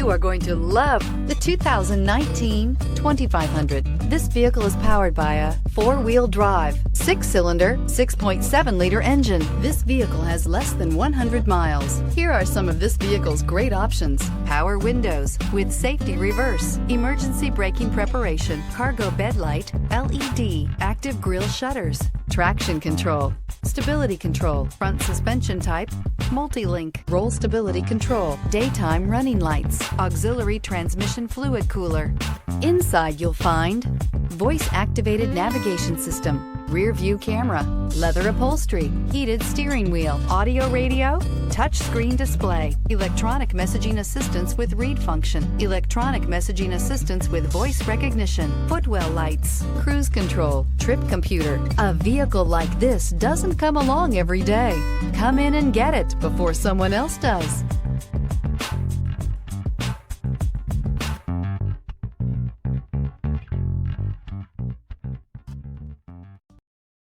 You are going to love the 2019 2500. This vehicle is powered by a 4-wheel drive, 6-cylinder, 6.7-liter engine. This vehicle has less than 100 miles. Here are some of this vehicle's great options: power windows with safety reverse, emergency braking preparation, cargo bed light, LED, active grille shutters, traction control, stability control, front suspension type, multi-link, roll stability control, daytime running lights, auxiliary transmission fluid cooler. Inside you'll find voice-activated navigation system, rear view camera, leather upholstery, heated steering wheel, audio radio, touch screen display, electronic messaging assistance with read function, electronic messaging assistance with voice recognition, footwell lights, cruise control, trip computer. A vehicle like this doesn't come along every day. Come in and get it before someone else does.